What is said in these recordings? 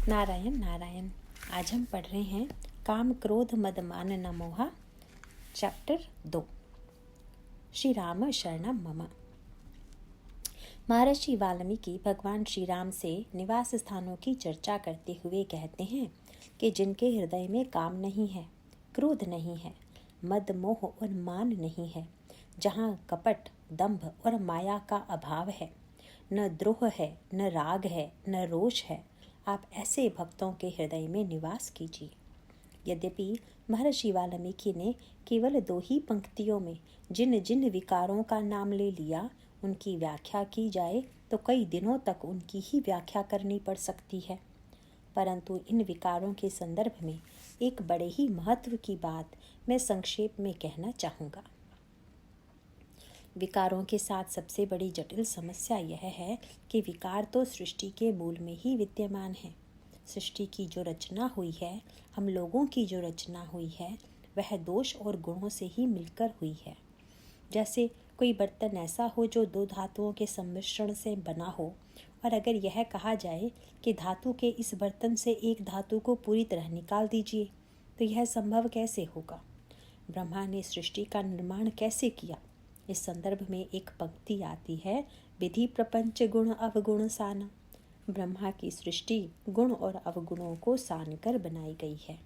नारायण नारायण। आज हम पढ़ रहे हैं काम क्रोध मद मान न मोहा, चैप्टर 2। श्री राम शरणम मम। महर्षि वाल्मीकि भगवान श्री राम से निवास स्थानों की चर्चा करते हुए कहते हैं कि जिनके हृदय में काम नहीं है, क्रोध नहीं है, मद मोह और मान नहीं है, जहाँ कपट दंभ और माया का अभाव है, न द्रोह है, न राग है, न रोष है, आप ऐसे भक्तों के हृदय में निवास कीजिए। यद्यपि महर्षि वाल्मीकि ने केवल 2 ही पंक्तियों में जिन जिन विकारों का नाम ले लिया, उनकी व्याख्या की जाए तो कई दिनों तक उनकी ही व्याख्या करनी पड़ सकती है। परंतु इन विकारों के संदर्भ में एक बड़े ही महत्व की बात मैं संक्षेप में कहना चाहूँगा। विकारों के साथ सबसे बड़ी जटिल समस्या यह है कि विकार तो सृष्टि के मूल में ही विद्यमान है। सृष्टि की जो रचना हुई है, हम लोगों की जो रचना हुई है, वह दोष और गुणों से ही मिलकर हुई है। जैसे कोई बर्तन ऐसा हो जो 2 धातुओं के सम्मिश्रण से बना हो, और अगर यह कहा जाए कि धातु के इस बर्तन से एक धातु को पूरी तरह निकाल दीजिए, तो यह संभव कैसे होगा? ब्रह्मा ने सृष्टि का निर्माण कैसे किया? इस संदर्भ में एक पंक्ति आती है, विधि प्रपंच गुण अवगुण साना। ब्रह्मा की सृष्टि गुण और अवगुणों को सान कर बनाई गई है।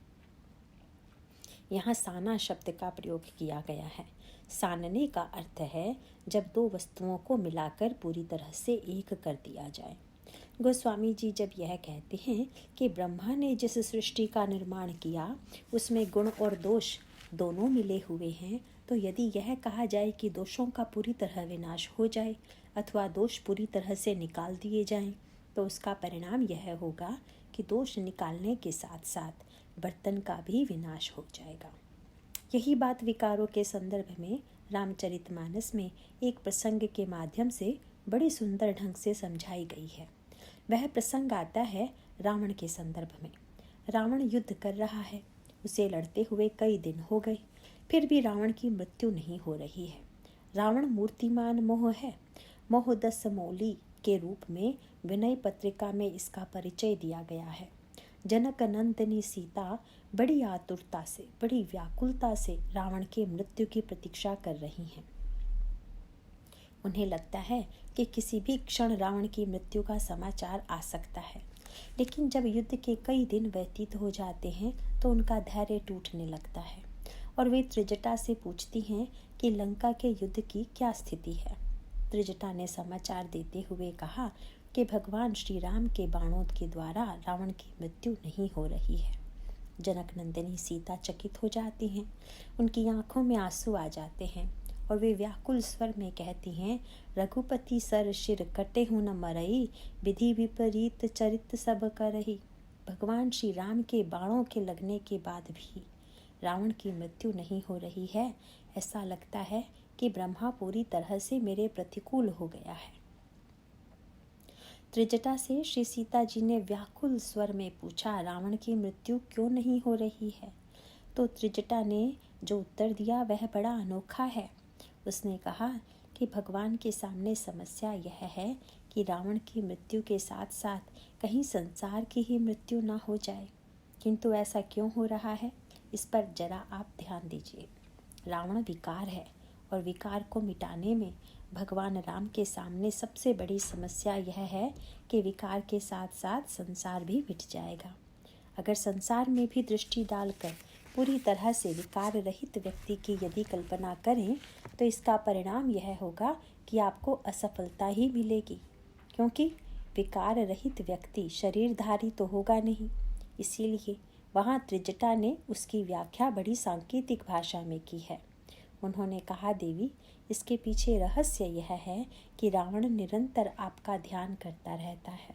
यहाँ साना शब्द का प्रयोग किया गया है। सानने का अर्थ है जब 2 वस्तुओं को मिलाकर पूरी तरह से एक कर दिया जाए। गोस्वामी जी जब यह कहते हैं कि ब्रह्मा ने जिस सृष्टि का निर्माण किया उसमें गुण और दोष दोनों मिले हुए हैं, तो यदि यह कहा जाए कि दोषों का पूरी तरह विनाश हो जाए अथवा दोष पूरी तरह से निकाल दिए जाएं, तो उसका परिणाम यह होगा कि दोष निकालने के साथ साथ बर्तन का भी विनाश हो जाएगा। यही बात विकारों के संदर्भ में रामचरितमानस में एक प्रसंग के माध्यम से बड़ी सुंदर ढंग से समझाई गई है। वह प्रसंग आता है रावण के संदर्भ में। रावण युद्ध कर रहा है, उसे लड़ते हुए कई दिन हो गए, फिर भी रावण की मृत्यु नहीं हो रही है। रावण मूर्तिमान मोह है। मोह 10 मौली के रूप में विनय पत्रिका में इसका परिचय दिया गया है। जनक नंदिनी सीता बड़ी आतुरता से, बड़ी व्याकुलता से रावण के मृत्यु की प्रतीक्षा कर रही हैं। उन्हें लगता है कि किसी भी क्षण रावण की मृत्यु का समाचार आ सकता है, लेकिन जब युद्ध के कई दिन व्यतीत हो जाते हैं तो उनका धैर्य टूटने लगता है और वे त्रिजटा से पूछती हैं कि लंका के युद्ध की क्या स्थिति है। त्रिजटा ने समाचार देते हुए कहा कि भगवान श्री राम के बाणों के द्वारा रावण की मृत्यु नहीं हो रही है। जनक नंदिनी सीता चकित हो जाती हैं, उनकी आंखों में आंसू आ जाते हैं और वे व्याकुल स्वर में कहती हैं, रघुपति सर शिर कटे हूँ न मरई, विधि विपरीत चरित सब करही। भगवान श्री राम के बाणों के लगने के बाद भी रावण की मृत्यु नहीं हो रही है। ऐसा लगता है कि ब्रह्मा पूरी तरह से मेरे प्रतिकूल हो गया है। त्रिजटा से श्री सीता जी ने व्याकुल स्वर में पूछा, रावण की मृत्यु क्यों नहीं हो रही है? तो त्रिजटा ने जो उत्तर दिया वह बड़ा अनोखा है। उसने कहा कि भगवान के सामने समस्या यह है कि रावण की मृत्यु के साथ साथ कहीं संसार की ही मृत्यु ना हो जाए। किंतु ऐसा क्यों हो रहा है, इस पर जरा आप ध्यान दीजिए। रावण विकार है और विकार को मिटाने में भगवान राम के सामने सबसे बड़ी समस्या यह है कि विकार के साथ साथ संसार भी मिट जाएगा। अगर संसार में भी दृष्टि डालकर पूरी तरह से विकार रहित व्यक्ति की यदि कल्पना करें तो इसका परिणाम यह होगा कि आपको असफलता ही मिलेगी, क्योंकि विकार रहित व्यक्ति शरीरधारी तो होगा नहीं। इसीलिए वहाँ त्रिजटा ने उसकी व्याख्या बड़ी सांकेतिक भाषा में की है। उन्होंने कहा, देवी, इसके पीछे रहस्य यह है कि रावण निरंतर आपका ध्यान करता रहता है।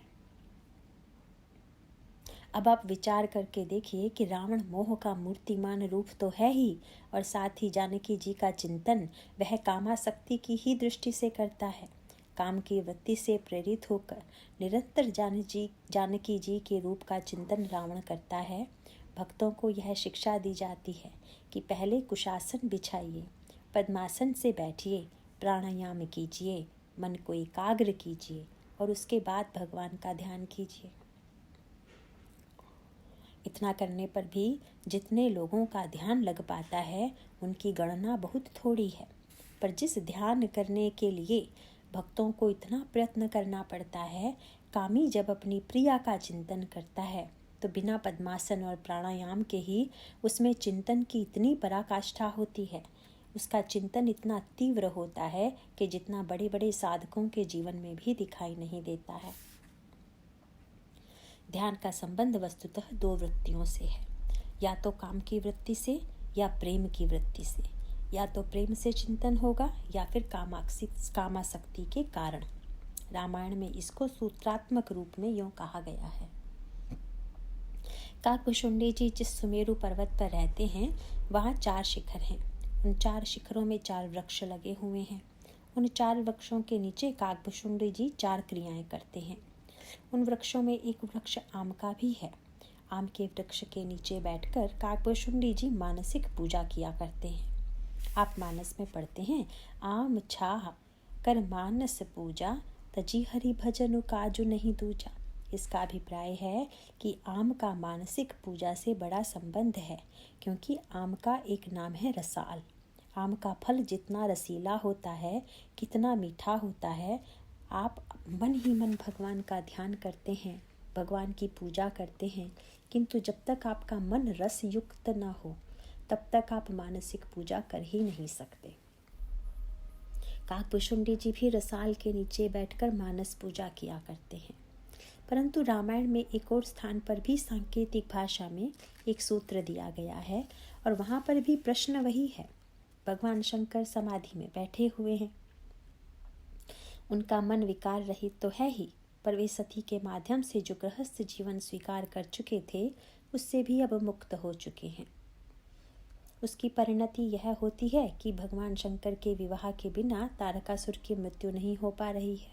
अब आप विचार करके देखिए कि रावण मोह का मूर्तिमान रूप तो है ही, और साथ ही जानकी जी का चिंतन वह कामासक्ति की ही दृष्टि से करता है। काम की वृत्ति से प्रेरित होकर निरंतर जानकी जी के रूप का चिंतन रावण करता है। भक्तों को यह शिक्षा दी जाती है कि पहले कुशासन बिछाइए, पद्मासन से बैठिए, प्राणायाम कीजिए, मन को एकाग्र कीजिए और उसके बाद भगवान का ध्यान कीजिए। इतना करने पर भी जितने लोगों का ध्यान लग पाता है उनकी गणना बहुत थोड़ी है। पर जिस ध्यान करने के लिए भक्तों को इतना प्रयत्न करना पड़ता है, कामी जब अपनी प्रिया का चिंतन करता है तो बिना पद्मासन और प्राणायाम के ही उसमें चिंतन की इतनी पराकाष्ठा होती है, उसका चिंतन इतना तीव्र होता है कि जितना बड़े बड़े साधकों के जीवन में भी दिखाई नहीं देता है। ध्यान का संबंध वस्तुतः दो वृत्तियों से है, या तो काम की वृत्ति से या प्रेम की वृत्ति से। या तो प्रेम से चिंतन होगा या फिर कामासक्ति के कारण। रामायण में इसको सूत्रात्मक रूप में यूं कहा गया है। काकभुशुंडी जी जिस सुमेरु पर्वत पर रहते हैं वहाँ 4 शिखर हैं। उन 4 शिखरों में 4 वृक्ष लगे हुए हैं। उन 4 वृक्षों के नीचे काकभुशुंडी जी 4 क्रियाएं करते हैं। उन वृक्षों में एक वृक्ष आम का भी है। आम के वृक्ष के नीचे बैठकर काकभुशुंडी जी मानसिक पूजा किया करते हैं। आप मानस में पढ़ते हैं, आम छाह कर मानस पूजा, तजी हरि भजनु काजू नहीं दूजा। इसका अभिप्राय है कि आम का मानसिक पूजा से बड़ा संबंध है, क्योंकि आम का एक नाम है रसाल। आम का फल जितना रसीला होता है, कितना मीठा होता है। आप मन ही मन भगवान का ध्यान करते हैं, भगवान की पूजा करते हैं, किंतु जब तक आपका मन रस युक्त न हो तब तक आप मानसिक पूजा कर ही नहीं सकते। काकभुशुंडी जी भी रसाल के नीचे बैठकर मानस पूजा किया करते हैं। परंतु रामायण में एक और स्थान पर भी सांकेतिक भाषा में एक सूत्र दिया गया है और वहाँ पर भी प्रश्न वही है। भगवान शंकर समाधि में बैठे हुए हैं। उनका मन विकार रहित तो है ही, पर वे सती के माध्यम से जो गृहस्थ जीवन स्वीकार कर चुके थे उससे भी अब मुक्त हो चुके हैं। उसकी परिणति यह होती है कि भगवान शंकर के विवाह के बिना तारकासुर की मृत्यु नहीं हो पा रही है।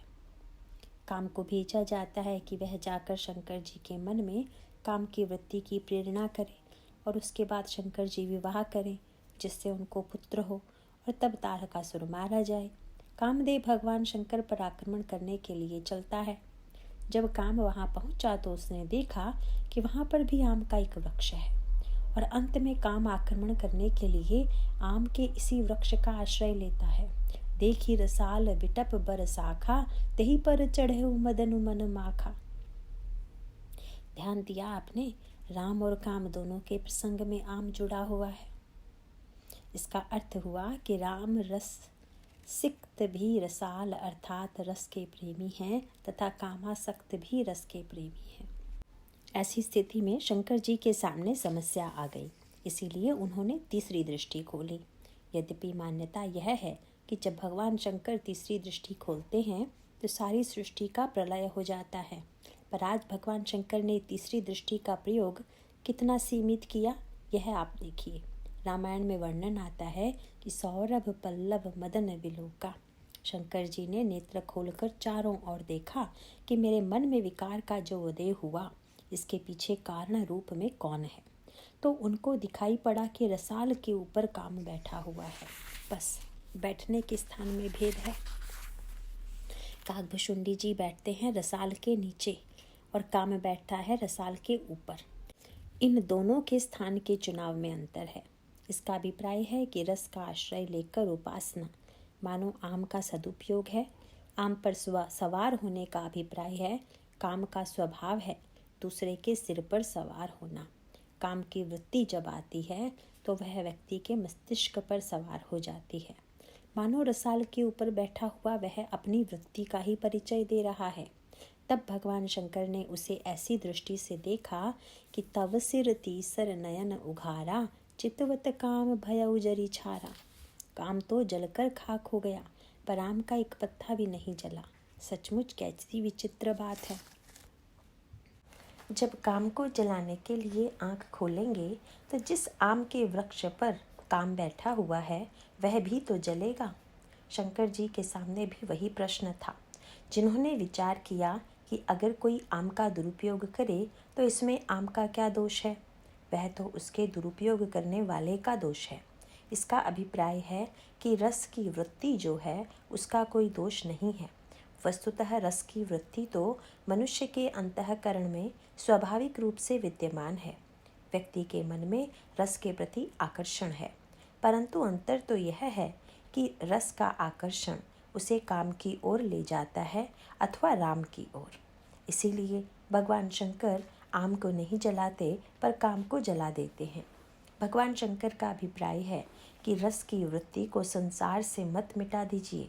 काम को भेजा जाता है कि वह जाकर शंकर जी के मन में काम की वृत्ति की प्रेरणा करे और उसके बाद शंकर जी विवाह करें, जिससे उनको पुत्र हो और तब तारकासुर मारा जाए। कामदेव भगवान शंकर पर आक्रमण करने के लिए चलता है। जब काम वहां पहुंचा तो उसने देखा कि वहां पर भी आम का एक वृक्ष है और अंत में काम आक्रमण करने के लिए आम के इसी वृक्ष का आश्रय लेता है। देखी रसाल बिटप बर साखा, तेही पर चढ़े मदन मन माखा। ध्यान दिया आपने, राम और काम दोनों के प्रसंग में आम जुड़ा हुआ है। इसका अर्थ हुआ कि राम रस सिक्त भी रसाल अर्थात रस के प्रेमी हैं तथा कामासक्त भी रस के प्रेमी हैं। ऐसी स्थिति में शंकर जी के सामने समस्या आ गई, इसीलिए उन्होंने तीसरी दृष्टि खोली। यद्यपि मान्यता यह है कि जब भगवान शंकर तीसरी दृष्टि खोलते हैं तो सारी सृष्टि का प्रलय हो जाता है, पर आज भगवान शंकर ने तीसरी दृष्टि का प्रयोग कितना सीमित किया, यह आप देखिए। रामायण में वर्णन आता है कि सौरभ पल्लव मदन विलोका। शंकर जी ने नेत्र खोलकर चारों ओर देखा कि मेरे मन में विकार का जो उदय हुआ, इसके पीछे कारण रूप में कौन है। तो उनको दिखाई पड़ा कि रसाल के ऊपर काम बैठा हुआ है। बस बैठने के स्थान में भेद है। काकभुशुंडी जी बैठते हैं रसाल के नीचे और काम बैठता है रसाल के ऊपर। इन दोनों के स्थान के चुनाव में अंतर है। इसका अभिप्राय है कि रस का आश्रय लेकर उपासना मानो आम का सदुपयोग है। आम पर सवार होने का अभिप्राय है काम का स्वभाव है दूसरे के सिर पर सवार होना। काम की वृत्ति जब आती है तो वह व्यक्ति के मस्तिष्क पर सवार हो जाती है। मानो रसाल के ऊपर बैठा हुआ वह अपनी वृत्ति का ही परिचय दे रहा है। तब भगवान शंकर ने उसे ऐसी दृष्टि से देखा कि तव सिर तीसर नयन उघारा, चितवत काम भयउ जरी छारा। काम तो जलकर खाक हो गया, पर आम का एक पत्ता भी नहीं जला। सचमुच कैसी विचित्र बात है। जब काम को जलाने के लिए आंख खोलेंगे तो जिस आम के वृक्ष पर काम बैठा हुआ है वह भी तो जलेगा। शंकर जी के सामने भी वही प्रश्न था। जिन्होंने विचार किया कि अगर कोई आम का दुरुपयोग करे तो इसमें आम का क्या दोष है, वह तो उसके दुरुपयोग करने वाले का दोष है। इसका अभिप्राय है कि रस की वृत्ति जो है उसका कोई दोष नहीं है। वस्तुतः रस की वृत्ति तो मनुष्य के अंतःकरण में स्वाभाविक रूप से विद्यमान है। व्यक्ति के मन में रस के प्रति आकर्षण है, परंतु अंतर तो यह है कि रस का आकर्षण उसे काम की ओर ले जाता है अथवा राम की ओर। इसीलिए भगवान शंकर आम को नहीं जलाते पर काम को जला देते हैं। भगवान शंकर का अभिप्राय है कि रस की वृत्ति को संसार से मत मिटा दीजिए,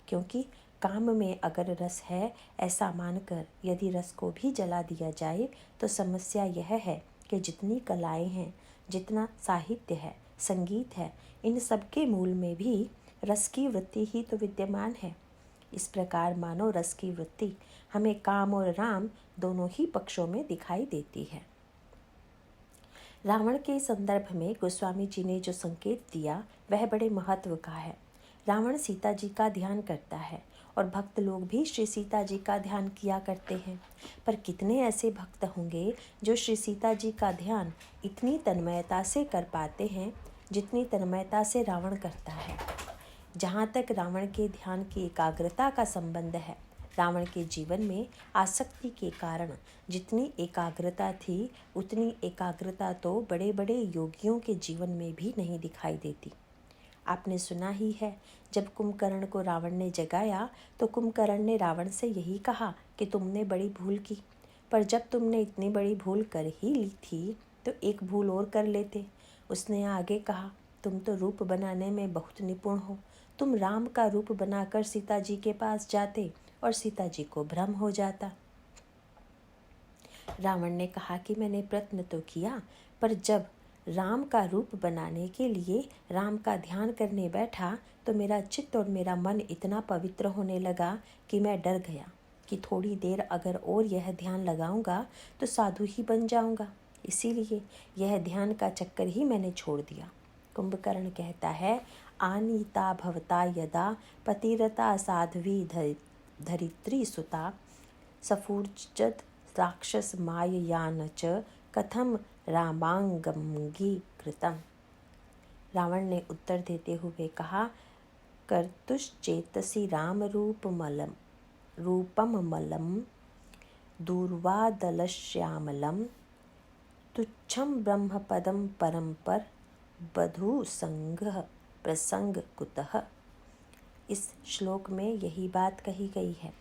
क्योंकि काम में अगर रस है ऐसा मानकर यदि रस को भी जला दिया जाए तो समस्या यह है कि जितनी कलाएं हैं, जितना साहित्य है, संगीत है, इन सब के मूल में भी रस की वृत्ति ही तो विद्यमान है। इस प्रकार मानो रस की वृत्ति हमें काम और राम दोनों ही पक्षों में दिखाई देती है। रावण के संदर्भ में गोस्वामी जी ने जो संकेत दिया वह बड़े महत्व का है। रावण सीता जी का ध्यान करता है और भक्त लोग भी श्री सीता जी का ध्यान किया करते हैं, पर कितने ऐसे भक्त होंगे जो श्री सीता जी का ध्यान इतनी तन्मयता से कर पाते हैं जितनी तन्मयता से रावण करता है। जहाँ तक रावण के ध्यान की एकाग्रता का संबंध है, रावण के जीवन में आसक्ति के कारण जितनी एकाग्रता थी उतनी एकाग्रता तो बड़े बड़े योगियों के जीवन में भी नहीं दिखाई देती। आपने सुना ही है, जब कुंभकर्ण को रावण ने जगाया तो कुंभकर्ण ने रावण से यही कहा कि तुमने बड़ी भूल की, पर जब तुमने इतनी बड़ी भूल कर ही ली थी तो एक भूल और कर लेते। उसने आगे कहा, तुम तो रूप बनाने में बहुत निपुण हो, तुम राम का रूप बनाकर सीता जी के पास जाते और सीता जी को भ्रम हो जाता। रावण ने कहा कि मैंने प्रयत्न तो किया, पर जब राम का रूप बनाने के लिए राम का ध्यान करने बैठा तो मेरा चित्त और मेरा मन इतना पवित्र होने लगा कि मैं डर गया कि थोड़ी देर अगर और यह ध्यान लगाऊंगा तो साधु ही बन जाऊंगा। इसीलिए यह ध्यान का चक्कर ही मैंने छोड़ दिया। कुंभकर्ण कहता है, आनीता भवता यदा पतिरता साध्वी धरित्री सुता सफूर्जत राक्षस माययान च कथम रामांगीकृतम। रावण ने उत्तर देते हुए कहा, कर्तुश्चेतसि राम रूपम मलम दूर्वादलश्यामलम तुच्छम ब्रह्मपदम परम पर बधू संग प्रसंग कुतः। इस श्लोक में यही बात कही गई है।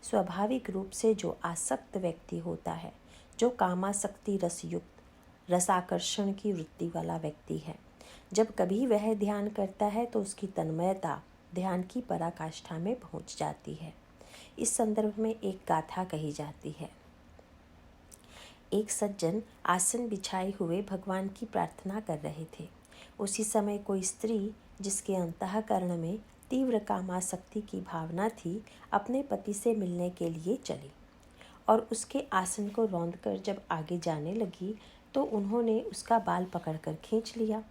स्वाभाविक रूप से जो आसक्त व्यक्ति होता है, जो कामासक्ति रसयुक्त रसाकर्षण की वृत्ति वाला व्यक्ति है, जब कभी वह ध्यान करता है तो उसकी तन्मयता ध्यान की पराकाष्ठा में पहुंच जाती है। इस संदर्भ में एक गाथा कही जाती है। एक सज्जन आसन बिछाए हुए भगवान की प्रार्थना कर रहे थे। उसी समय कोई स्त्री जिसके अंतःकरण में तीव्र कामासक्ति की भावना थी, अपने पति से मिलने के लिए चली और उसके आसन को रौंदकर जब आगे जाने लगी तो उन्होंने उसका बाल पकड़कर खींच लिया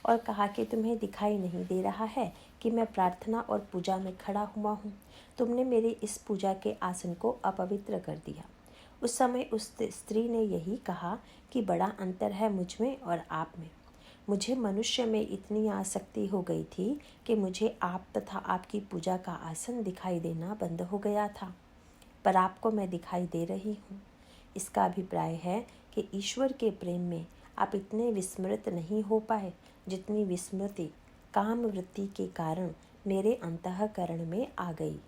और कहा कि तुम्हें दिखाई नहीं दे रहा है कि मैं प्रार्थना और पूजा में खड़ा हुआ हूँ, तुमने मेरे इस पूजा के आसन को अपवित्र कर दिया। उस समय उस स्त्री ने यही कहा कि बड़ा अंतर है मुझ में और आप में। मुझे मनुष्य में इतनी आसक्ति हो गई थी कि मुझे आप तथा आपकी पूजा का आसन दिखाई देना बंद हो गया था, पर आपको मैं दिखाई दे रही हूँ। इसका अभिप्राय है कि ईश्वर के प्रेम में आप इतने विस्मृत नहीं हो पाए जितनी विस्मृति काम वृत्ति के कारण मेरे अंतःकरण में आ गई।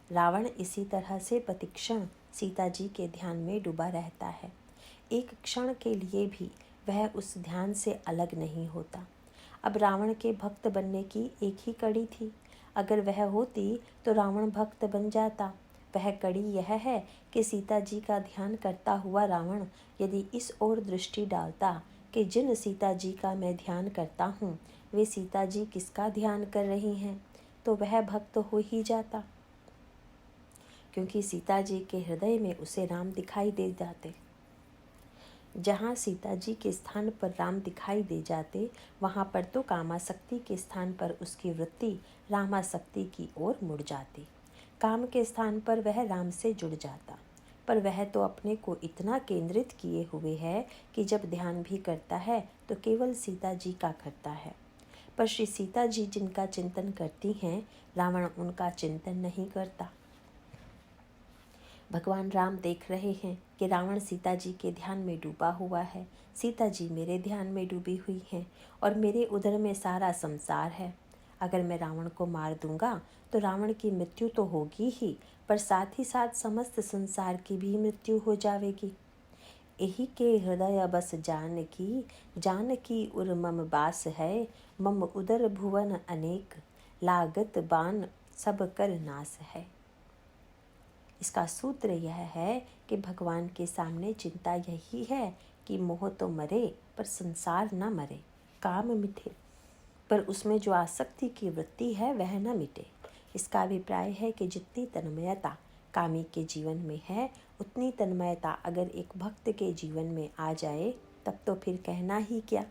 रावण इसी तरह से प्रतिक्षण सीता जी के ध्यान में डूबा रहता है। एक क्षण के लिए भी वह उस ध्यान से अलग नहीं होता। अब रावण के भक्त बनने की एक ही कड़ी थी। अगर वह होती तो रावण भक्त बन जाता। वह कड़ी यह है कि सीता जी का ध्यान करता हुआ रावण यदि इस ओर दृष्टि डालता कि जिन सीता जी का मैं ध्यान करता हूँ वे सीता जी किसका ध्यान कर रही हैं, तो वह भक्त हो ही जाता, क्योंकि सीता जी के हृदय में उसे राम दिखाई दे जाते। जहाँ सीता जी के स्थान पर राम दिखाई दे जाते, वहाँ पर तो कामासक्ति के स्थान पर उसकी वृत्ति रामासक्ति की ओर मुड़ जाती। काम के स्थान पर वह राम से जुड़ जाता, पर वह तो अपने को इतना केंद्रित किए हुए है कि जब ध्यान भी करता है तो केवल सीता जी का करता है। पर श्री सीता जी जिनका चिंतन करती हैं, रावण उनका चिंतन नहीं करता। भगवान राम देख रहे हैं कि रावण सीता जी के ध्यान में डूबा हुआ है, सीता जी मेरे ध्यान में डूबी हुई हैं और मेरे उदर में सारा संसार है। अगर मैं रावण को मार दूंगा तो रावण की मृत्यु तो होगी ही, पर साथ ही साथ समस्त संसार की भी मृत्यु हो जाएगी। यही के हृदय बस जानकी उर मम बास है, मम उदर भुवन अनेक, लागत बान सब कर नाश है। इसका सूत्र यह है कि भगवान के सामने चिंता यही है कि मोह तो मरे पर संसार न मरे, काम मिटे पर उसमें जो आसक्ति की वृत्ति है वह न मिटे। इसका अभिप्राय है कि जितनी तन्मयता कामी के जीवन में है, उतनी तन्मयता अगर एक भक्त के जीवन में आ जाए तब तो फिर कहना ही क्या।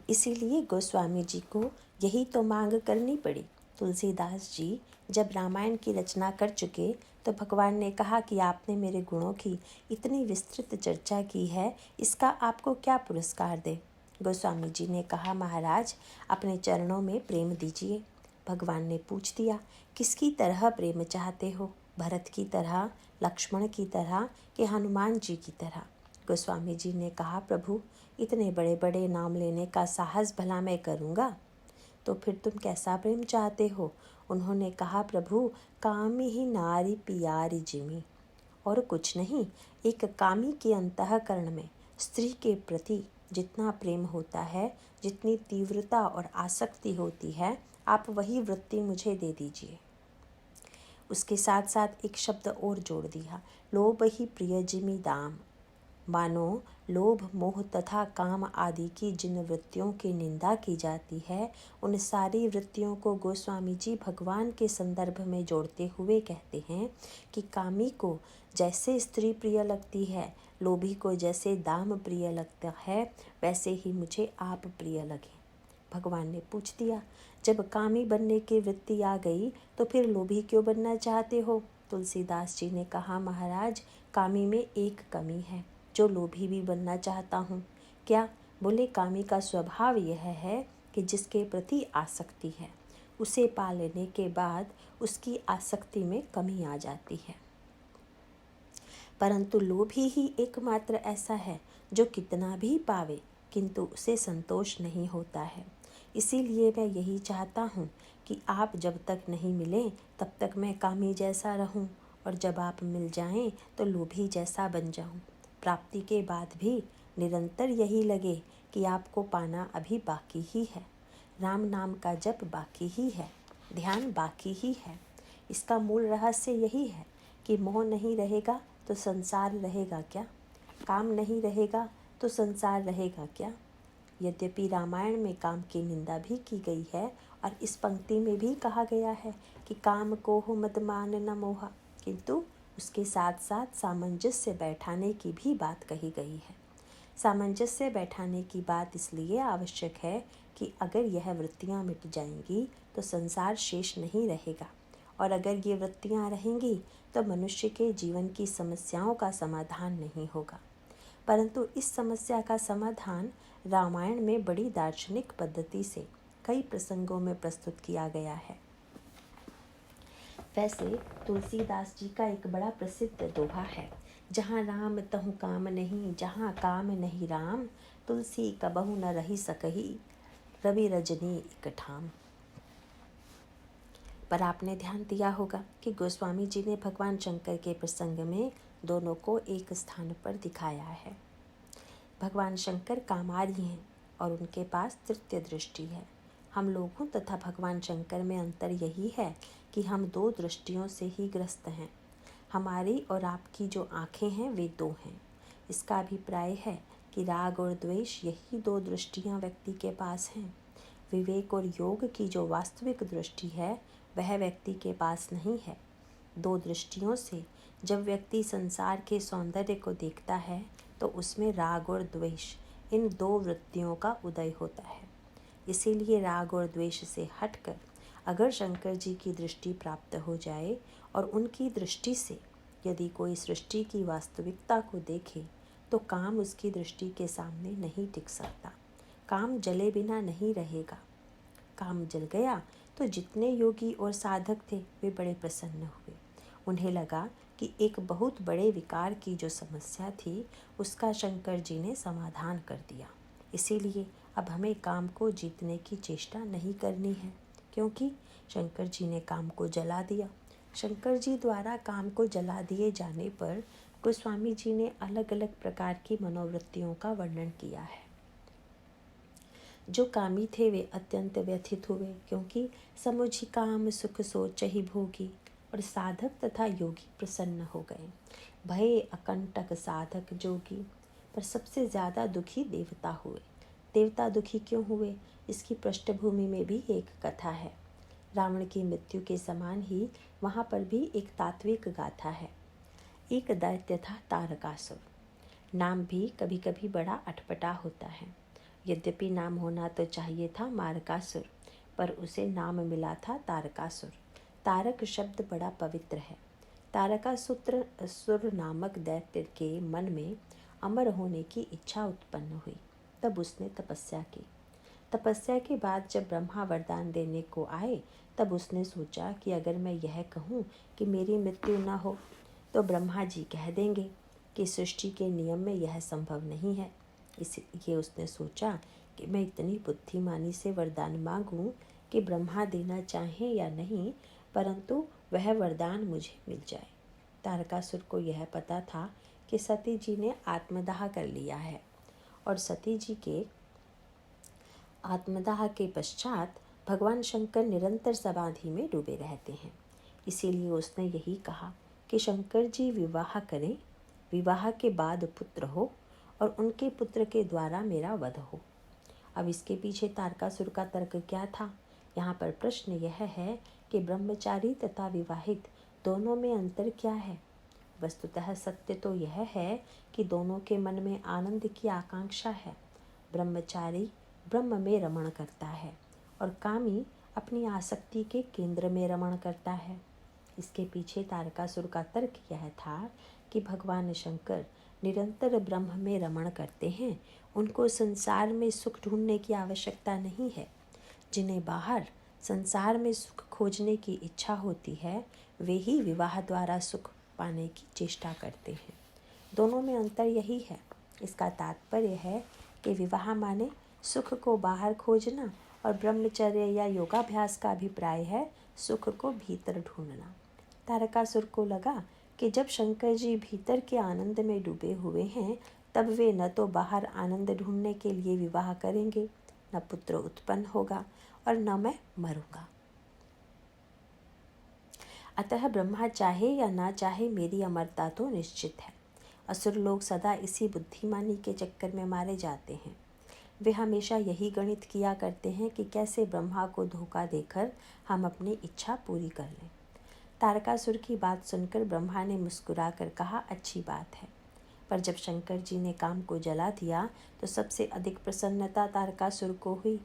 इसीलिए गोस्वामी जी को यही तो मांग करनी पड़ी। तुलसीदास जी जब रामायण की रचना कर चुके तो भगवान ने कहा कि आपने मेरे गुणों की इतनी विस्तृत चर्चा की है, इसका आपको क्या पुरस्कार दे। गोस्वामी जी ने कहा, महाराज अपने चरणों में प्रेम दीजिए। भगवान ने पूछ दिया, किसकी तरह प्रेम चाहते हो, भरत की तरह, लक्ष्मण की तरह कि हनुमान जी की तरह। गोस्वामी जी ने कहा, प्रभु इतने बड़े बड़े नाम लेने का साहस भला मैं करूँगा, तो फिर तुम कैसा प्रेम चाहते हो। उन्होंने कहा, प्रभु कामी ही नारी पियारी जिमी, और कुछ नहीं। एक कामी के अंतःकरण में स्त्री के प्रति जितना प्रेम होता है, जितनी तीव्रता और आसक्ति होती है, आप वही वृत्ति मुझे दे दीजिए। उसके साथ साथ एक शब्द और जोड़ दिया, लोभ ही प्रिय जिमी दाम, मानो लोभ मोह तथा काम आदि की जिन वृत्तियों की निंदा की जाती है, उन सारी वृत्तियों को गोस्वामी जी भगवान के संदर्भ में जोड़ते हुए कहते हैं कि कामी को जैसे स्त्री प्रिय लगती है, लोभी को जैसे दाम प्रिय लगता है, वैसे ही मुझे आप प्रिय लगे। भगवान ने पूछ दिया, जब कामी बनने की वृत्ति आ गई तो फिर लोभी क्यों बनना चाहते हो। तुलसीदास जी ने कहा, महाराज कामी में एक कमी है, जो लोभी भी बनना चाहता हूँ। क्या? बोले, कामी का स्वभाव यह है कि जिसके प्रति आसक्ति है, उसे पा लेने के बाद उसकी आसक्ति में कमी आ जाती है। परंतु लोभी ही एकमात्र ऐसा है जो कितना भी पावे किंतु उसे संतोष नहीं होता है। इसीलिए मैं यही चाहता हूँ कि आप जब तक नहीं मिले तब तक मैं कामी जैसा रहूँ, और जब आप मिल जाएं तो लोभी जैसा बन जाऊँ। प्राप्ति के बाद भी निरंतर यही लगे कि आपको पाना अभी बाकी ही है, राम नाम का जप बाकी ही है, ध्यान बाकी ही है। इसका मूल रहस्य यही है कि मोह नहीं रहेगा तो संसार रहेगा क्या, काम नहीं रहेगा तो संसार रहेगा क्या। यद्यपि रामायण में काम की निंदा भी की गई है और इस पंक्ति में भी कहा गया है कि काम को हो मत मान न मोहा, किंतु उसके साथ साथ सामंजस्य बैठाने की भी बात कही गई है। सामंजस्य बैठाने की बात इसलिए आवश्यक है कि अगर यह वृत्तियाँ मिट जाएंगी तो संसार शेष नहीं रहेगा, और अगर ये वृत्तियाँ रहेंगी तो मनुष्य के जीवन की समस्याओं का समाधान नहीं होगा। परंतु इस समस्या का समाधान रामायण में बड़ी दार्शनिक पद्धति से कई प्रसंगों में प्रस्तुत किया गया है। वैसे तुलसीदास जी का एक बड़ा प्रसिद्ध दोहा है, जहाँ राम तहु काम नहीं, जहाँ काम नहीं राम, तुलसी कबहु न रही सकही, रवि रजनी एक ठाम। पर आपने ध्यान दिया होगा कि गोस्वामी जी ने भगवान शंकर के प्रसंग में दोनों को एक स्थान पर दिखाया है। भगवान शंकर कामारी हैं और उनके पास तृतीय दृष्टि है। हम लोगों तथा भगवान शंकर में अंतर यही है कि हम दो दृष्टियों से ही ग्रस्त हैं। हमारी और आपकी जो आँखें हैं वे दो हैं। इसका अभिप्राय है कि राग और द्वेष यही दो दृष्टियाँ व्यक्ति के पास हैं। विवेक और योग की जो वास्तविक दृष्टि है वह व्यक्ति के पास नहीं है। दो दृष्टियों से जब व्यक्ति संसार के सौंदर्य को देखता है तो उसमें राग और द्वेष, इन दो वृत्तियों का उदय होता है। इसीलिए राग और द्वेष से हटकर अगर शंकर जी की दृष्टि प्राप्त हो जाए और उनकी दृष्टि से यदि कोई सृष्टि की वास्तविकता को देखे तो काम उसकी दृष्टि के सामने नहीं टिक सकता। काम जले बिना नहीं रहेगा। काम जल गया तो जितने योगी और साधक थे वे बड़े प्रसन्न हुए। उन्हें लगा कि एक बहुत बड़े विकार की जो समस्या थी उसका शंकर जी ने समाधान कर दिया। इसीलिए अब हमें काम को जीतने की चेष्टा नहीं करनी है, क्योंकि शंकर जी ने काम को जला दिया। शंकर जी द्वारा काम को जला दिए जाने पर गोस्वामी जी ने अलग अलग प्रकार की मनोवृत्तियों का वर्णन किया है। जो कामी थे वे अत्यंत व्यथित हुए, क्योंकि समुझ काम सुख सोच ही भोगी, और साधक तथा योगी प्रसन्न हो गए। भय अकंटक साधक जोगी, पर सबसे ज़्यादा दुखी देवता हुए। देवता दुखी क्यों हुए, इसकी पृष्ठभूमि में भी एक कथा है। रावण की मृत्यु के समान ही वहाँ पर भी एक तात्विक गाथा है। एक दैत्य था तारकासुर। नाम भी कभी कभी बड़ा अटपटा होता है। यद्यपि नाम होना तो चाहिए था मारकासुर, पर उसे नाम मिला था तारकासुर। तारक शब्द बड़ा पवित्र है। तारकासुर नामक दैत्य के मन में अमर होने की इच्छा उत्पन्न हुई। तब उसने तपस्या की। तपस्या के बाद जब ब्रह्मा वरदान देने को आए, तब उसने सोचा कि अगर मैं यह कहूँ कि मेरी मृत्यु न हो, तो ब्रह्मा जी कह देंगे कि सृष्टि के नियम में यह संभव नहीं है। इसलिए उसने सोचा कि मैं इतनी बुद्धिमानी से वरदान मांगूं कि ब्रह्मा देना चाहें या नहीं, परंतु वह वरदान मुझे मिल जाए। तारकासुर को यह पता था कि सती जी ने आत्मदाह कर लिया है, और सती जी के आत्मदाह के पश्चात भगवान शंकर निरंतर समाधि में डूबे रहते हैं। इसीलिए उसने यही कहा कि शंकर जी विवाह करें, विवाह के बाद पुत्र हो और उनके पुत्र के द्वारा मेरा वध हो। अब इसके पीछे तारकासुर का तर्क क्या था? यहाँ पर प्रश्न यह है कि ब्रह्मचारी तथा विवाहित दोनों में अंतर क्या है? वस्तुतः सत्य तो यह है कि दोनों के मन में आनंद की आकांक्षा है। ब्रह्मचारी ब्रह्म में रमण करता है और कामी अपनी आसक्ति के केंद्र में रमण करता है। इसके पीछे तारकासुर का तर्क यह था कि भगवान शंकर निरंतर ब्रह्म में रमण करते हैं, उनको संसार में सुख ढूंढने की आवश्यकता नहीं है। जिन्हें बाहर संसार में सुख खोजने की इच्छा होती है, वे ही विवाह द्वारा सुख पाने की चेष्टा करते हैं। दोनों में अंतर यही है। इसका तात्पर्य है कि विवाह माने सुख को बाहर खोजना और ब्रह्मचर्य या योगाभ्यास का अभिप्राय है सुख को भीतर ढूंढना। तारकासुर को लगा कि जब शंकर जी भीतर के आनंद में डूबे हुए हैं, तब वे न तो बाहर आनंद ढूंढने के लिए विवाह करेंगे, न पुत्र उत्पन्न होगा और न मैं मरूंगा। अतः ब्रह्मा चाहे या ना चाहे मेरी अमरता तो निश्चित है। असुर लोग सदा इसी बुद्धिमानी के चक्कर में मारे जाते हैं। वे हमेशा यही गणित किया करते हैं कि कैसे ब्रह्मा को धोखा देकर हम अपनी इच्छा पूरी कर लें। तारकासुर की बात सुनकर ब्रह्मा ने मुस्कुराकर कहा, अच्छी बात है। पर जब शंकर जी ने काम को जला दिया तो सबसे अधिक प्रसन्नता तारकासुर को हुई।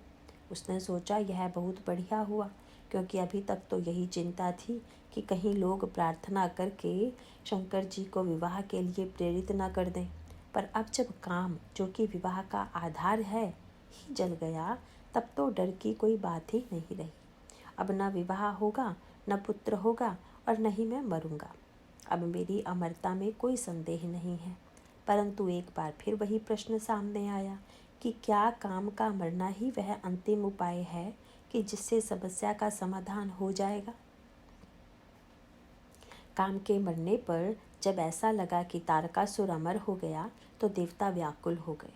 उसने सोचा यह बहुत बढ़िया हुआ, क्योंकि अभी तक तो यही चिंता थी कि कहीं लोग प्रार्थना करके शंकर जी को विवाह के लिए प्रेरित न कर दें। पर अब जब काम, जो कि विवाह का आधार है, ही जल गया, तब तो डर की कोई बात ही नहीं रही। अब न विवाह होगा, न पुत्र होगा और न ही मैं मरूंगा। अब मेरी अमरता में कोई संदेह नहीं है। परंतु एक बार फिर वही प्रश्न सामने आया कि क्या काम का मरना ही वह अंतिम उपाय है कि जिससे समस्या का समाधान हो जाएगा? काम के मरने पर जब ऐसा लगा कि तारकासुर अमर हो गया तो देवता व्याकुल हो गए।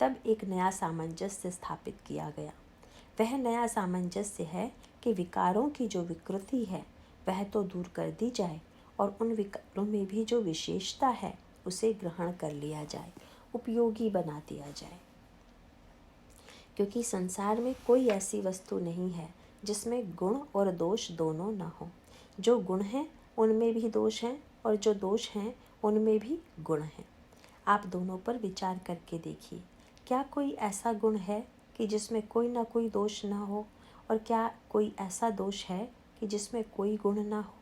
तब एक नया सामंजस्य स्थापित किया गया। वह नया सामंजस्य है कि विकारों की जो विकृति है वह तो दूर कर दी जाए और उन विकारों में भी जो विशेषता है उसे ग्रहण कर लिया जाए, उपयोगी बना दिया जाए। क्योंकि संसार में कोई ऐसी वस्तु नहीं है जिसमें गुण और दोष दोनों न हो। जो गुण हैं उनमें भी दोष हैं और जो दोष हैं उनमें भी गुण हैं। आप दोनों पर विचार करके देखिए, क्या कोई ऐसा गुण है कि जिसमें कोई ना कोई दोष ना हो, और क्या कोई ऐसा दोष है कि जिसमें कोई गुण ना हो?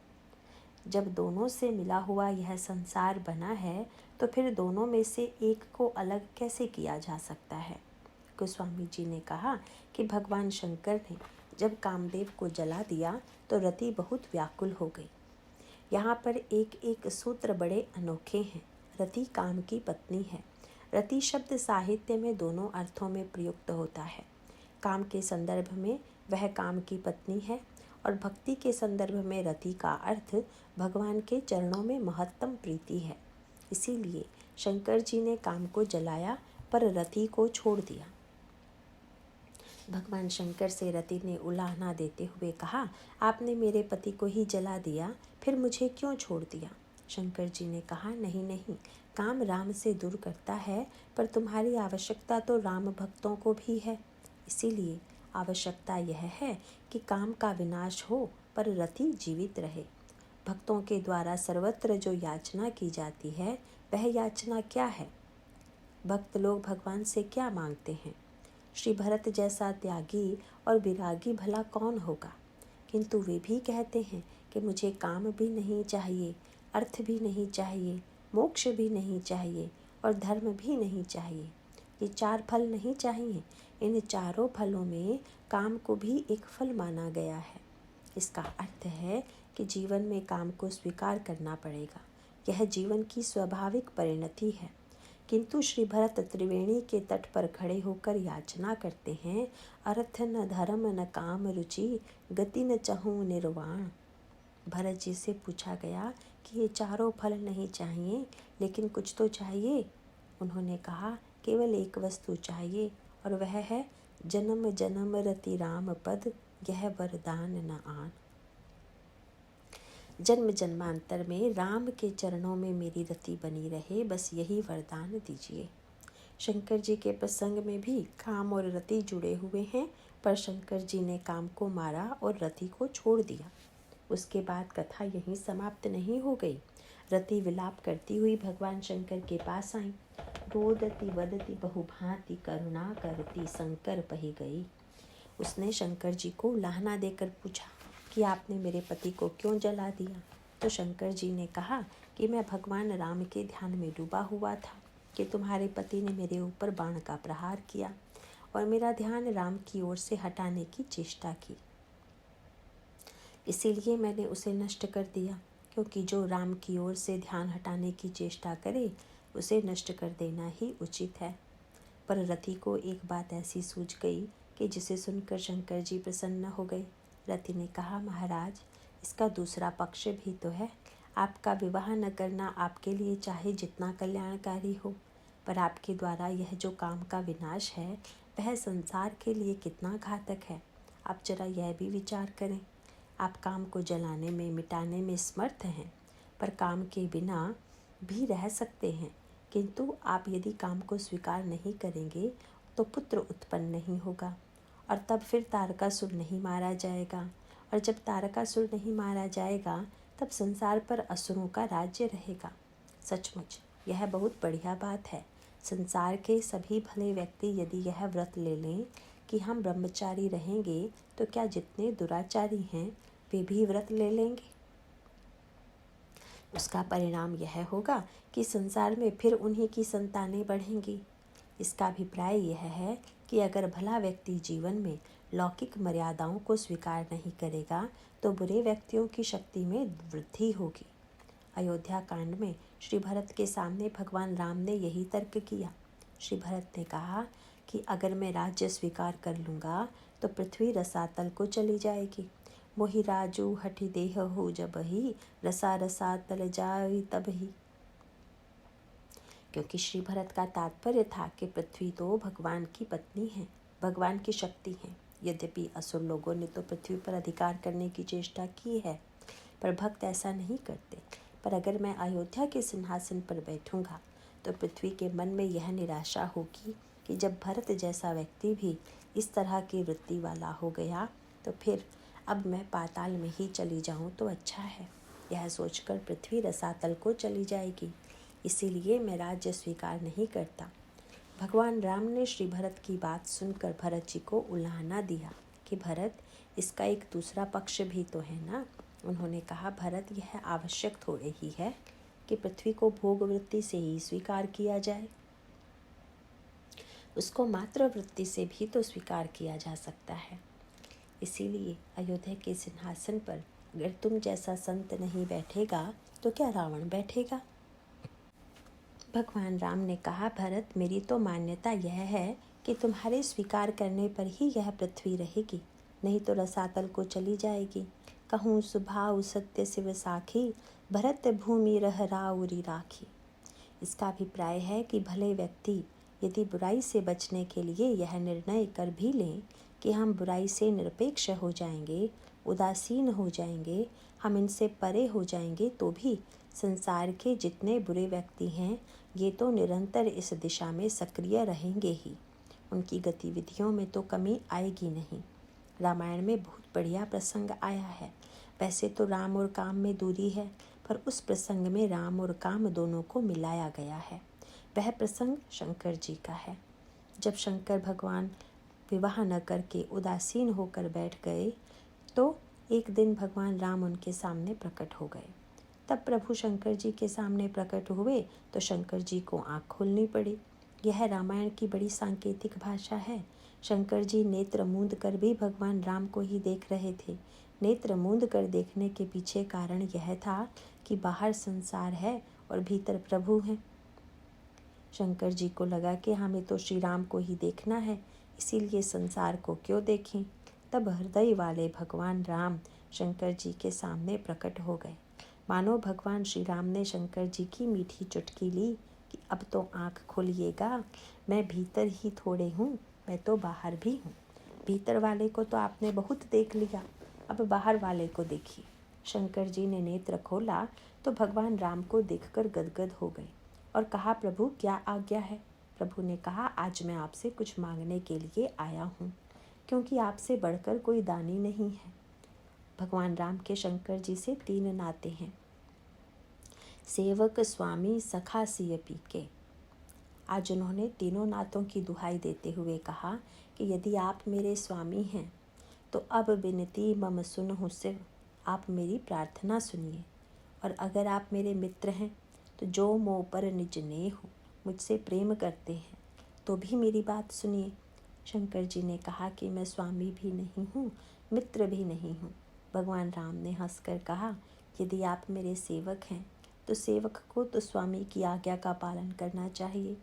जब दोनों से मिला हुआ यह संसार बना है तो फिर दोनों में से एक को अलग कैसे किया जा सकता है? गोस्वामी जी ने कहा कि भगवान शंकर ने जब कामदेव को जला दिया तो रति बहुत व्याकुल हो गई। यहाँ पर एक एक सूत्र बड़े अनोखे हैं। रति काम की पत्नी है। रति शब्द साहित्य में दोनों अर्थों में प्रयुक्त होता है। काम के संदर्भ में वह काम की पत्नी है और भक्ति के संदर्भ में रति का अर्थ भगवान के चरणों में महत्तम प्रीति है। इसीलिए शंकर जी ने काम को जलाया पर रति को छोड़ दिया। भगवान शंकर से रति ने उलाहना देते हुए कहा, आपने मेरे पति को ही जला दिया, फिर मुझे क्यों छोड़ दिया? शंकर जी ने कहा, नहीं नहीं, काम राम से दूर करता है, पर तुम्हारी आवश्यकता तो राम भक्तों को भी है। इसीलिए आवश्यकता यह है कि काम का विनाश हो पर रति जीवित रहे। भक्तों के द्वारा सर्वत्र जो याचना की जाती है वह याचना क्या है? भक्त लोग भगवान से क्या मांगते हैं? श्री भरत जैसा त्यागी और विरागी भला कौन होगा? किंतु वे भी कहते हैं कि मुझे काम भी नहीं चाहिए, अर्थ भी नहीं चाहिए, मोक्ष भी नहीं चाहिए और धर्म भी नहीं चाहिए। ये 4 फल नहीं चाहिए। इन चारों फलों में काम को भी एक फल माना गया है। इसका अर्थ है कि जीवन में काम को स्वीकार करना पड़ेगा। यह जीवन की स्वाभाविक परिणति है। किंतु श्री भरत त्रिवेणी के तट पर खड़े होकर याचना करते हैं, अर्थ न धर्म न काम रुचि, गति न चहूँ निर्वाण। भरत जी से पूछा गया कि ये चारों फल नहीं चाहिए, लेकिन कुछ तो चाहिए। उन्होंने कहा, केवल एक वस्तु चाहिए और वह है जन्म जन्म रति राम पद, यह वरदान न आन। जन्म जन्मांतर में राम के चरणों में मेरी रति बनी रहे, बस यही वरदान दीजिए। शंकर जी के प्रसंग में भी काम और रति जुड़े हुए हैं, पर शंकर जी ने काम को मारा और रति को छोड़ दिया। उसके बाद कथा यहीं समाप्त नहीं हो गई। रति विलाप करती हुई भगवान शंकर के पास आई। रोदति वदति बहुभांति करुणा करती शंकर पही गई। उसने शंकर जी को लाहना देकर पूछा कि आपने मेरे पति को क्यों जला दिया? तो शंकर जी ने कहा कि मैं भगवान राम के ध्यान में डूबा हुआ था कि तुम्हारे पति ने मेरे ऊपर बाण का प्रहार किया और मेरा ध्यान राम की ओर से हटाने की चेष्टा की। इसीलिए मैंने उसे नष्ट कर दिया, क्योंकि जो राम की ओर से ध्यान हटाने की चेष्टा करे उसे नष्ट कर देना ही उचित है। पर रति को एक बात ऐसी सूझ गई कि जिसे सुनकर शंकर जी प्रसन्न हो गए। रति ने कहा, महाराज, इसका दूसरा पक्ष भी तो है। आपका विवाह न करना आपके लिए चाहे जितना कल्याणकारी हो, पर आपके द्वारा यह जो काम का विनाश है वह संसार के लिए कितना घातक है। आप जरा यह भी विचार करें। आप काम को जलाने में, मिटाने में समर्थ हैं, पर काम के बिना भी रह सकते हैं। किंतु आप यदि काम को स्वीकार नहीं करेंगे तो पुत्र उत्पन्न नहीं होगा, और तब फिर तारकासुर नहीं मारा जाएगा, और जब तारकासुर नहीं मारा जाएगा तब संसार पर असुरों का राज्य रहेगा। सचमुच यह बहुत बढ़िया बात है। संसार के सभी भले व्यक्ति यदि यह व्रत ले लें कि हम ब्रह्मचारी रहेंगे, तो क्या जितने दुराचारी हैं वे भी व्रत ले लेंगे? उसका परिणाम यह होगा कि संसार में फिर उन्हीं की संतानें बढ़ेंगी। इसका अभिप्राय यह है कि अगर भला व्यक्ति जीवन में लौकिक मर्यादाओं को स्वीकार नहीं करेगा तो बुरे व्यक्तियों की शक्ति में वृद्धि होगी। अयोध्या कांड में श्री भरत के सामने भगवान राम ने यही तर्क किया। श्री भरत ने कहा कि अगर मैं राज्य स्वीकार कर लूँगा तो पृथ्वी रसातल को चली जाएगी। मोहि राजू हठि देह हो जब ही, रसा रसा तल जाई तब ही। क्योंकि श्री भरत का तात्पर्य था कि पृथ्वी तो भगवान की पत्नी है, भगवान की शक्ति है। यद्यपि असुर लोगों ने तो पृथ्वी पर अधिकार करने की चेष्टा की है, पर भक्त ऐसा नहीं करते। पर अगर मैं अयोध्या के सिंहासन पर बैठूंगा तो पृथ्वी के मन में यह निराशा होगी कि जब भरत जैसा व्यक्ति भी इस तरह की वृत्ति वाला हो गया तो फिर अब मैं पाताल में ही चली जाऊं तो अच्छा है। यह सोचकर पृथ्वी रसातल को चली जाएगी। इसीलिए मैं राज्य स्वीकार नहीं करता। भगवान राम ने श्री भरत की बात सुनकर भरत जी को उलाहना दिया कि भरत, इसका एक दूसरा पक्ष भी तो है ना। उन्होंने कहा, भरत, यह आवश्यक थोड़े ही है कि पृथ्वी को भोग वृत्ति से ही स्वीकार किया जाए। उसको मात्र वृत्ति से भी तो स्वीकार किया जा सकता है। इसीलिए अयोध्या के सिंहासन पर अगर तुम जैसा संत नहीं बैठेगा तो क्या रावण बैठेगा। भगवान राम ने कहा, भरत, मेरी तो मान्यता यह है कि तुम्हारे स्वीकार करने पर ही यह पृथ्वी रहेगी, नहीं तो रसातल को चली जाएगी। कहूँ सुभाव सत्य शिव साखी, भरत भूमि रह राउरी राखी। इसका अभिप्राय है कि भले व्यक्ति यदि बुराई से बचने के लिए यह निर्णय कर भी लें कि हम बुराई से निरपेक्ष हो जाएंगे, उदासीन हो जाएंगे, हम इनसे परे हो जाएंगे, तो भी संसार के जितने बुरे व्यक्ति हैं ये तो निरंतर इस दिशा में सक्रिय रहेंगे ही, उनकी गतिविधियों में तो कमी आएगी नहीं। रामायण में बहुत बढ़िया प्रसंग आया है। वैसे तो राम और काम में दूरी है, पर उस प्रसंग में राम और काम दोनों को मिलाया गया है। वह प्रसंग शंकर जी का है। जब शंकर भगवान विवाह न करके उदासीन होकर बैठ गए तो एक दिन भगवान राम उनके सामने प्रकट हो गए। तब प्रभु शंकर जी के सामने प्रकट हुए तो शंकर जी को आँख खोलनी पड़ी। यह रामायण की बड़ी सांकेतिक भाषा है। शंकर जी नेत्र मूंद कर भी भगवान राम को ही देख रहे थे। नेत्र मूंद कर देखने के पीछे कारण यह था कि बाहर संसार है और भीतर प्रभु हैं। शंकर जी को लगा कि हमें तो श्री राम को ही देखना है, इसीलिए संसार को क्यों देखें। तब हृदय वाले भगवान राम शंकर जी के सामने प्रकट हो गए। मानो भगवान श्री राम ने शंकर जी की मीठी चुटकी ली कि अब तो आँख खोलिएगा, मैं भीतर ही थोड़े हूँ, मैं तो बाहर भी हूँ। भीतर वाले को तो आपने बहुत देख लिया, अब बाहर वाले को देखिए। शंकर जी ने नेत्र खोला तो भगवान राम को देखकर गदगद हो गए और कहा, प्रभु क्या आज्ञा है। प्रभु ने कहा, आज मैं आपसे कुछ मांगने के लिए आया हूँ, क्योंकि आपसे बढ़कर कोई दानी नहीं है। भगवान राम के शंकर जी से 3 नाते हैं, सेवक, स्वामी, सखा, सिय पीके। आज उन्होंने तीनों नातों की दुहाई देते हुए कहा कि यदि आप मेरे स्वामी हैं तो अब विनती मम सुनहु शिव, आप मेरी प्रार्थना सुनिए। और अगर आप मेरे मित्र हैं तो जो मोह पर निज नेह, मुझसे प्रेम करते हैं तो भी मेरी बात सुनिए। शंकर जी ने कहा कि मैं स्वामी भी नहीं हूँ, मित्र भी नहीं हूँ। भगवान राम ने हंसकर कहा, यदि आप मेरे सेवक हैं तो सेवक को तो स्वामी की आज्ञा का पालन करना चाहिए।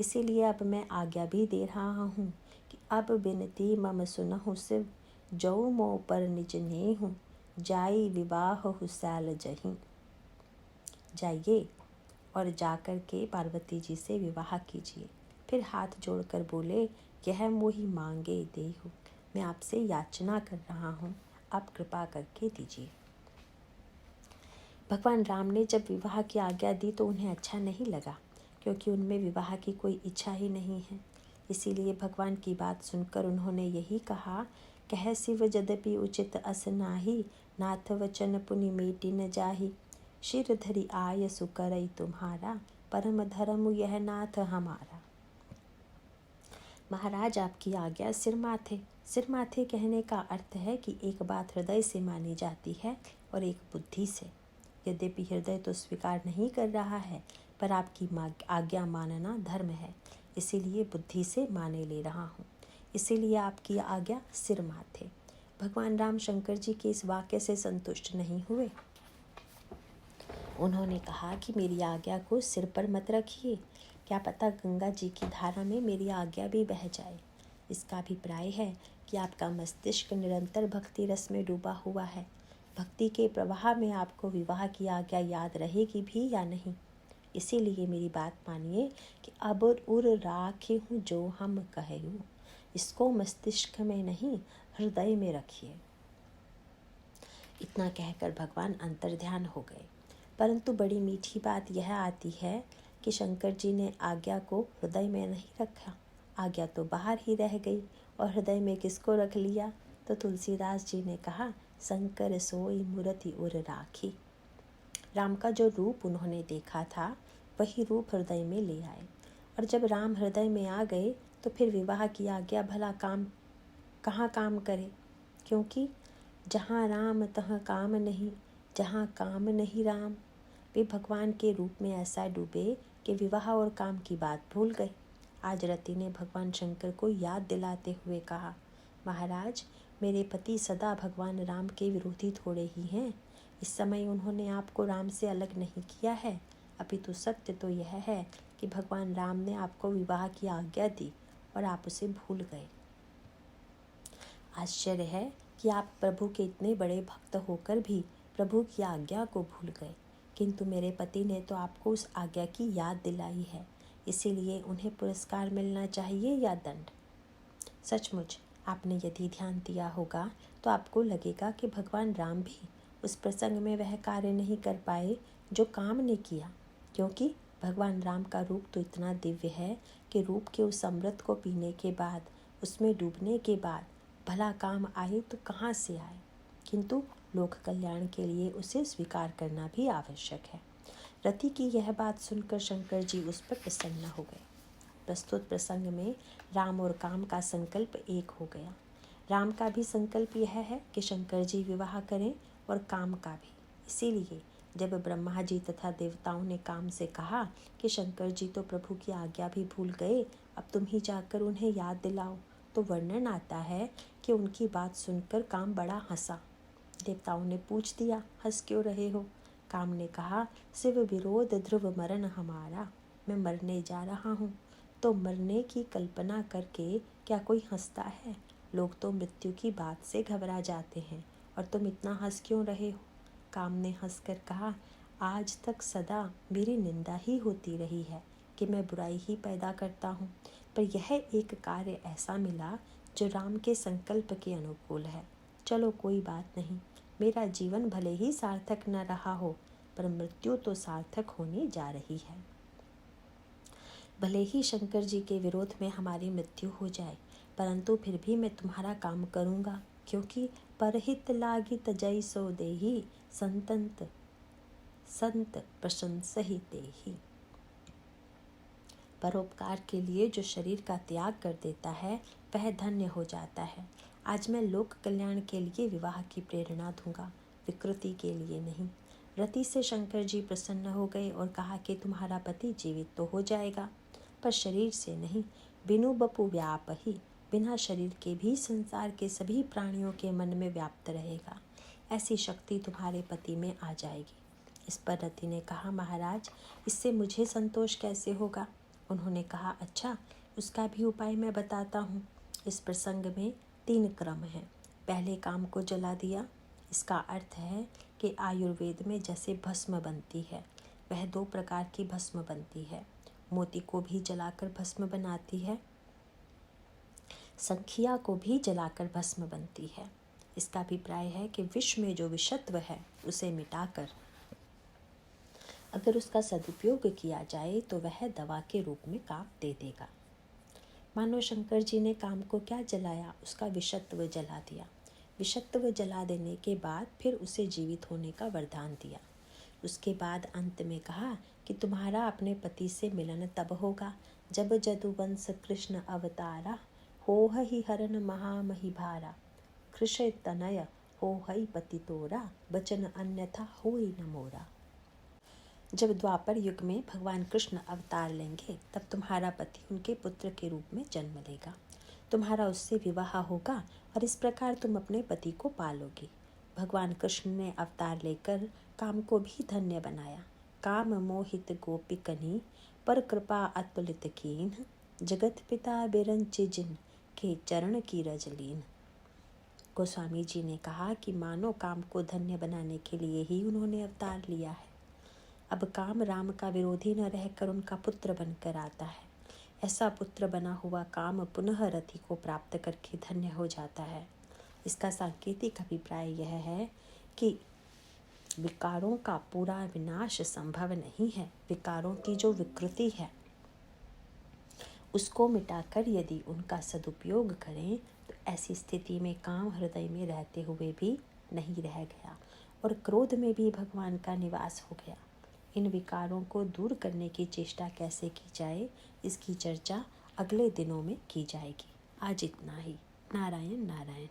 इसीलिए अब मैं आज्ञा भी दे रहा हूँ कि अब बिनती मम सुनहु शिव, जो मोह पर निज नेह, जाई विवाह हुसैल जहीं। जाइए और जाकर के पार्वती जी से विवाह कीजिए। फिर हाथ जोड़कर बोले, यह मोहि मांगे देहु, मैं आपसे याचना कर रहा हूँ, आप कृपा करके दीजिए। भगवान राम ने जब विवाह की आज्ञा दी तो उन्हें अच्छा नहीं लगा, क्योंकि उनमें विवाह की कोई इच्छा ही नहीं है। इसीलिए भगवान की बात सुनकर उन्होंने यही कहा, कह शिव यद्यपि उचित अस नाही, नाथ वचन पुनि मेटि न जाहि। शिर धरि आय सुकरई तुम्हारा, परम धर्म यह नाथ हमारा। महाराज, आपकी आज्ञा सिर माथे। सिर माथे कहने का अर्थ है कि एक बात हृदय से मानी जाती है और एक बुद्धि से। यद्यपि हृदय तो स्वीकार नहीं कर रहा है, पर आपकी आज्ञा मानना धर्म है, इसीलिए बुद्धि से माने ले रहा हूँ। इसीलिए आपकी आज्ञा सिर माथे। भगवान राम शंकर जी के इस वाक्य से संतुष्ट नहीं हुए। उन्होंने कहा कि मेरी आज्ञा को सिर पर मत रखिए, क्या पता गंगा जी की धारा में मेरी आज्ञा भी बह जाए। इसका अभिप्राय है कि आपका मस्तिष्क निरंतर भक्ति रस में डूबा हुआ है। भक्ति के प्रवाह में आपको विवाह की आज्ञा याद रहेगी भी या नहीं। इसीलिए मेरी बात मानिए कि अब उर राखे हूँ जो हम कहूँ, इसको मस्तिष्क में नहीं हृदय में रखिए। इतना कहकर भगवान अंतर्ध्यान हो गए। परंतु बड़ी मीठी बात यह आती है कि शंकर जी ने आज्ञा को हृदय में नहीं रखा, आज्ञा तो बाहर ही रह गई। और हृदय में किसको रख लिया? तो तुलसीदास जी ने कहा, शंकर सोई मूर्ति उर राखी। राम का जो रूप उन्होंने देखा था वही रूप हृदय में ले आए। और जब राम हृदय में आ गए तो फिर विवाह की आज्ञा भला कहाँ काम करे, क्योंकि जहाँ राम तहाँ काम नहीं, जहाँ काम नहीं राम। वे भगवान के रूप में ऐसा डूबे कि विवाह और काम की बात भूल गए। आज रति ने भगवान शंकर को याद दिलाते हुए कहा, महाराज, मेरे पति सदा भगवान राम के विरोधी थोड़े ही हैं। इस समय उन्होंने आपको राम से अलग नहीं किया है, अपितु सत्य तो यह है कि भगवान राम ने आपको विवाह की आज्ञा दी और आप उसे भूल गए। आश्चर्य है कि आप प्रभु के इतने बड़े भक्त होकर भी प्रभु की आज्ञा को भूल गए, किंतु मेरे पति ने तो आपको उस आज्ञा की याद दिलाई है, इसीलिए उन्हें पुरस्कार मिलना चाहिए या दंड। सचमुच आपने यदि ध्यान दिया होगा तो आपको लगेगा कि भगवान राम भी उस प्रसंग में वह कार्य नहीं कर पाए जो काम ने किया, क्योंकि भगवान राम का रूप तो इतना दिव्य है कि रूप के उस अमृत को पीने के बाद, उसमें डूबने के बाद भला काम आए तो कहाँ से आए, किंतु लोक कल्याण के लिए उसे स्वीकार करना भी आवश्यक है। रति की यह बात सुनकर शंकर जी उस पर प्रसन्न हो गए। प्रस्तुत प्रसंग में राम और काम का संकल्प एक हो गया। राम का भी संकल्प यह है कि शंकर जी विवाह करें और काम का भी। इसीलिए जब ब्रह्मा जी तथा देवताओं ने काम से कहा कि शंकर जी तो प्रभु की आज्ञा भी भूल गए, अब तुम ही जाकर उन्हें याद दिलाओ, तो वर्णन आता है कि उनकी बात सुनकर काम बड़ा हंसा। देवताओं ने पूछ दिया, हंस क्यों रहे हो? काम ने कहा, शिव विरोध ध्रुव मरण हमारा, मैं मरने जा रहा हूँ। तो मरने की कल्पना करके क्या कोई हंसता है? लोग तो मृत्यु की बात से घबरा जाते हैं, और तुम इतना हंस क्यों रहे हो? काम ने हंसकर कहा, आज तक सदा मेरी निंदा ही होती रही है कि मैं बुराई ही पैदा करता हूँ, पर यह एक कार्य ऐसा मिला जो राम के संकल्प के अनुकूल है। चलो कोई बात नहीं, मेरा जीवन भले ही सार्थक न रहा हो, पर मृत्यु तो सार्थक होने जा रही है। भले ही शंकर जी के विरोध में हमारी मृत्यु हो जाए, परंतु फिर भी मैं तुम्हारा काम करूँगा, क्योंकि परहित लागित जय सो देही, संत प्रशंसहि तेहि। परोपकार के लिए जो शरीर का त्याग कर देता है वह धन्य हो जाता है। आज मैं लोक कल्याण के लिए विवाह की प्रेरणा दूंगा, विकृति के लिए नहीं। रति से शंकर जी प्रसन्न हो गए और कहा कि तुम्हारा पति जीवित तो हो जाएगा, पर शरीर से नहीं, बिनु बपु व्याप ही, बिना शरीर के भी संसार के सभी प्राणियों के मन में व्याप्त रहेगा। ऐसी शक्ति तुम्हारे पति में आ जाएगी। इस पर रति ने कहा, महाराज, इससे मुझे संतोष कैसे होगा? उन्होंने कहा, अच्छा, उसका भी उपाय मैं बताता हूँ। इस प्रसंग में 3 क्रम हैं। पहले काम को जला दिया। इसका अर्थ है कि आयुर्वेद में जैसे भस्म बनती है, वह 2 प्रकार की भस्म बनती है। मोती को भी जलाकर भस्म बनाती है, संखिया को भी जलाकर भस्म बनती है। इसका अभिप्राय है कि विष में जो विषत्व है उसे मिटाकर अगर उसका सदुपयोग किया जाए तो वह दवा के रूप में काम दे देगा। मानो शंकर जी ने काम को क्या जलाया, उसका विषत्व जला दिया। विषत्व जला देने के बाद फिर उसे जीवित होने का वरदान दिया। उसके बाद अंत में कहा कि तुम्हारा अपने पति से मिलन तब होगा जब जदुवंश कृष्ण अवतारा, होह ही हरन महामहि भारा, कृष्ण तनय होहई पति तोरा, बचन अन्यथा होई न मोरा। जब द्वापर युग में भगवान कृष्ण अवतार लेंगे तब तुम्हारा पति उनके पुत्र के रूप में जन्म लेगा, तुम्हारा उससे विवाह होगा और इस प्रकार तुम अपने पति को पालोगे। भगवान कृष्ण ने अवतार लेकर काम को भी धन्य बनाया। काम मोहित गोपिकनी, पर कृपा अतुलित कीन, जगत पिता बिरंचि जिन, के चरण की रजलीन। गोस्वामी जी ने कहा कि मानो काम को धन्य बनाने के लिए ही उन्होंने अवतार लिया है। अब काम राम का विरोधी न रहकर उनका पुत्र बनकर आता है। ऐसा पुत्र बना हुआ काम पुनः रति को प्राप्त करके धन्य हो जाता है। इसका सांकेतिक अभिप्राय यह है कि विकारों का पूरा विनाश संभव नहीं है। विकारों की जो विकृति है उसको मिटाकर यदि उनका सदुपयोग करें तो ऐसी स्थिति में काम हृदय में रहते हुए भी नहीं रह गया और क्रोध में भी भगवान का निवास हो गया। इन विकारों को दूर करने की चेष्टा कैसे की जाए, इसकी चर्चा अगले दिनों में की जाएगी। आज इतना ही। नारायण नारायण।